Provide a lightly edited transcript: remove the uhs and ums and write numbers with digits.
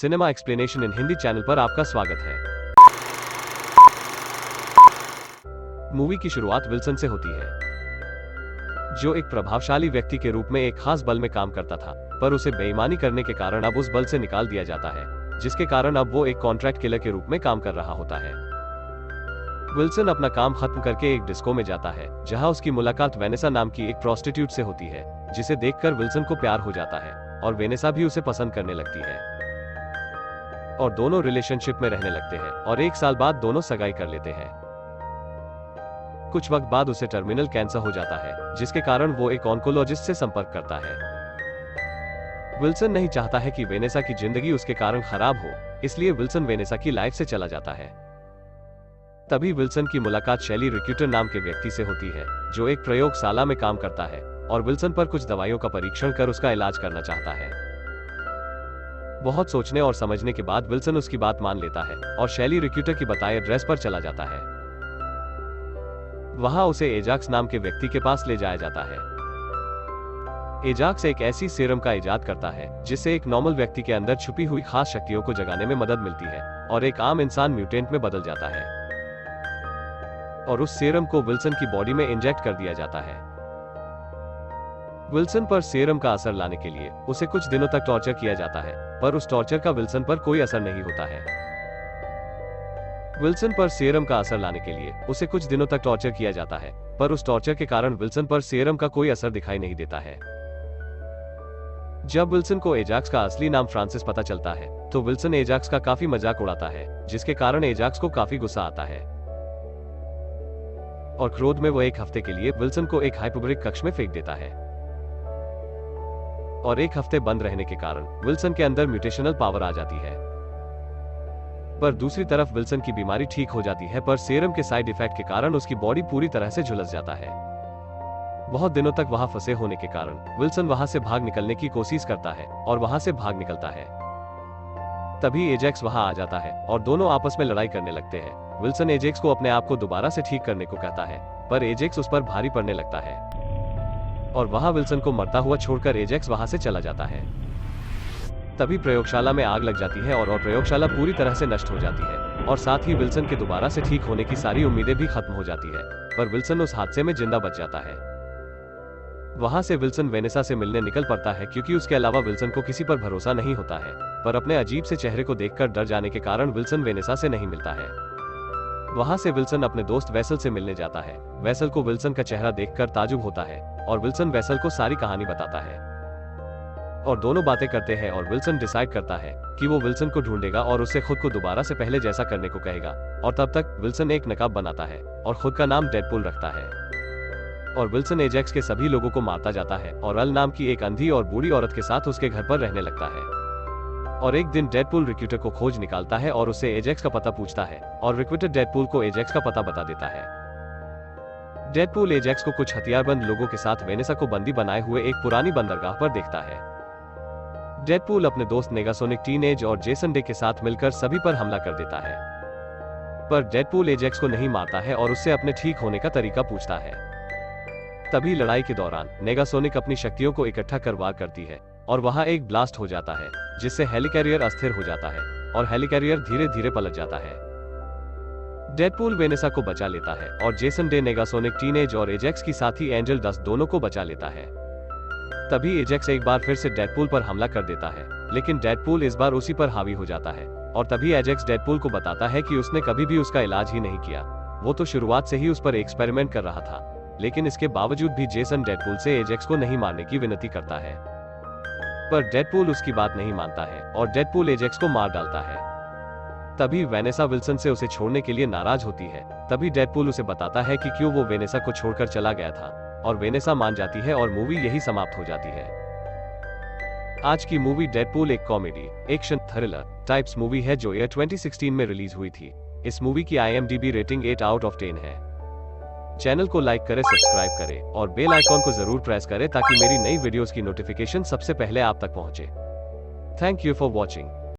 Cinema explanation in Hindi channel पर आपका स्वागत है। मूवी की शुरुआत विल्सन से होती है, जो एक प्रभावशाली व्यक्ति के रूप में एक खास बल में काम करता था, पर उसे बेईमानी करने के कारण अब उस बल से निकाल दिया जाता है, जिसके कारण अब वो एक कॉन्ट्रैक्ट किलर के रूप में काम कर रहा होता है। विल्सन अपना काम खत्म करके एक डिस्को में जाता है, जहां उसकी मुलाकात वेनेसा नाम की एक प्रोस्टिट्यूट से होती है, जिसे देखकर विल्सन को प्यार हो जाता है और वेनेसा भी उसे पसंद करने लगती है और दोनों रिलेशनशिप में रहने लगते हैं और एक साल बाद दोनों सगाई कर लेते हैं। कुछ वक्त बाद उसे टर्मिनल कैंसर हो जाता है, जिसके कारण वो एक ऑन्कोलॉजिस्ट से संपर्क करता है। विल्सन नहीं चाहता है कि वेनेसा की जिंदगी उसके कारण खराब हो, इसलिए विल्सन वेनेसा की लाइफ से चला जाता है। तभी विल्सन की मुलाकात शैली रिक्रूटर नाम के व्यक्ति से होती है, जो एक प्रयोगशाला में काम करता है और विल्सन पर कुछ दवाइयों का परीक्षण कर उसका इलाज करना चाहता है। बहुत सोचने और समझने के बाद विल्सन उसकी बात मान लेता है और शैली रिक्रूटर की बताए एड्रेस पर चला जाता है। वहां उसे एजाक्स नाम के व्यक्ति के पास ले जाया जाता है। एजाक्स एक ऐसी सीरम का इजाद करता है जिससे एक नॉर्मल व्यक्ति के अंदर छुपी हुई खास शक्तियों को जगाने में मदद मिलती है और एक आम इंसान म्यूटेंट में बदल जाता है, और उस सीरम को विल्सन की बॉडी में इंजेक्ट कर दिया जाता है। विल्सन पर सीरम का असर लाने के लिए उसे कुछ दिनों तक टॉर्चर किया जाता है, पर उस टॉर्चर का विल्सन पर कोई असर नहीं होता है। विल्सन पर सीरम का असर लाने के लिए उसे कुछ दिनों तक टॉर्चर किया जाता है, पर उस टॉर्चर के कारण विल्सन पर सीरम का कोई असर दिखाई नहीं देता है। जब विल्सन को एजाक्स का असली नाम फ्रांसिस पता चलता है, तो विल्सन एजाक्स का काफी मजाक उड़ाता है, जिसके कारण एजाक्स को काफी गुस्सा आता है और क्रोध में वो एक हफ्ते के लिए विल्सन को एक हाइपोबरिक कक्ष में फेंक देता है। और एक हफ्ते बंद रहने के कारण विल्सन के अंदर म्यूटेशनल पावर आ जाती है। पर दूसरी तरफ विल्सन की बीमारी ठीक हो जाती है, पर सीरम के साइड इफेक्ट के कारण उसकी बॉडी पूरी तरह से झुलस जाता है। बहुत दिनों तक वहां फंसे होने के कारण विल्सन वहां से भाग निकलने की कोशिश करता है और वहां से भाग निकलता है। तभी एजेक्स वहां आ जाता है और दोनों आपस में लड़ाई करने लगते हैं। विल्सन एजेक्स को अपने आप को दोबारा से ठीक करने को कहता है, पर एजेक्स उस पर भारी पड़ने लगता है और वहां विल्सन को मरता हुआ छोड़कर एजेक्स वहां से चला जाता है। तभी प्रयोगशाला में आग लग जाती है और प्रयोगशाला पूरी तरह से नष्ट हो जाती है और साथ ही विल्सन के दोबारा से ठीक होने की सारी उम्मीदें भी खत्म हो जाती है, पर विल्सन उस हादसे में जिंदा बच जाता है। वहां से विल्सन वेनेसा से मिलने निकल पड़ता है, क्योंकि उसके अलावा विल्सन को किसी पर भरोसा नहीं होता है, पर अपने अजीब से चेहरे को देखकर डर जाने के कारण विल्सन वेनेसा से नहीं मिलता है। वहां से विल्सन अपने दोस्त वेसल से मिलने जाता है। वेसल को विल्सन का चेहरा देखकर ताजुब होता है और विल्सन वेसल को सारी कहानी बताता है और दोनों बातें करते हैं और विल्सन डिसाइड करता है कि वो विल्सन को ढूंढेगा और उससे खुद को दोबारा से पहले जैसा करने को कहेगा। और तब तक विल्सन एक नकाब बनाता है और खुद का नाम डेडपूल रखता है और विल्सन एजेक्स के सभी लोगों को मारता जाता है और अल नाम की एक अंधी और बूढ़ी औरत के साथ उसके घर पर रहने लगता है। और एक दिन डेडपूल रिक्रूटर को खोज निकालता है और उससे एजेक्स का पता पूछता है और रिक्रूटर डेडपूल को एजेक्स का पता बता देता है। डेडपूल एजेक्स को कुछ हथियारबंद लोगों के साथ वेनेसा को बंदी बनाए हुए एक पुरानी बंदरगाह पर देखता है। डेडपूल अपने दोस्त नेगासोनिक टीनेज और जेसन डे के साथ मिलकर सभी पर हमला कर देता है, पर डेडपूल एजेक्स को नहीं मारता है और उससे अपने ठीक होने का तरीका पूछता है। तभी लड़ाई के दौरान नेगासोनिक अपनी शक्तियों को इकट्ठा कर वार करती है और वहां एक ब्लास्ट हो जाता है, जिससे हेलिकैरियर अस्थिर हो जाता है और हेलिकैरियर धीरे धीरे पलट जाता है। डेडपूल वेनेसा को बचा लेता है और जेसन डे नेगासोनिक टीनेज और एजेक्स की साथी एंजल डस्ट दोनों को बचा लेता है। तभी एजेक्स एक बार फिर से डेडपूल पर हमला कर देता है, लेकिन डेडपूल इस बार उसी पर हावी हो जाता है और तभी एजेक्स डेडपूल को बताता है कि उसने कभी भी उसका इलाज ही नहीं किया। वो तो शुरुआत से ही उस पर एक्सपेरिमेंट कर रहा था, लेकिन इसके बावजूद भी जेसन डेडपूल से एजेक्स को नहीं मारने की विनती करता है, पर डेडपूल उसकी बात नहीं मानता है और डेडपूल एजेक्स को मार डालता है। तभी वेनेसा विल्सन से उसे छोड़ने के लिए नाराज होती है। तभी डेडपूल उसे बताता है कि क्यों वो वेनेसा को छोड़कर चला गया था और वेनेसा मान जाती है और मूवी यही समाप्त हो जाती है। आज की मूवी डेडपूल एक comedy, action, thriller types movie है जो ईयर 2016 में रिलीज हुई थी। इस मूवी की IMDb रेटिंग 8 आउट ऑफ 10 है। चैनल को लाइक करें, सब्सक्राइब करें और बेल आइकॉन को जरूर प्रेस करें ताकि मेरी नई वीडियोस की नोटिफिकेशन सबसे पहले आप तक पहुंचे। Thank you for watching.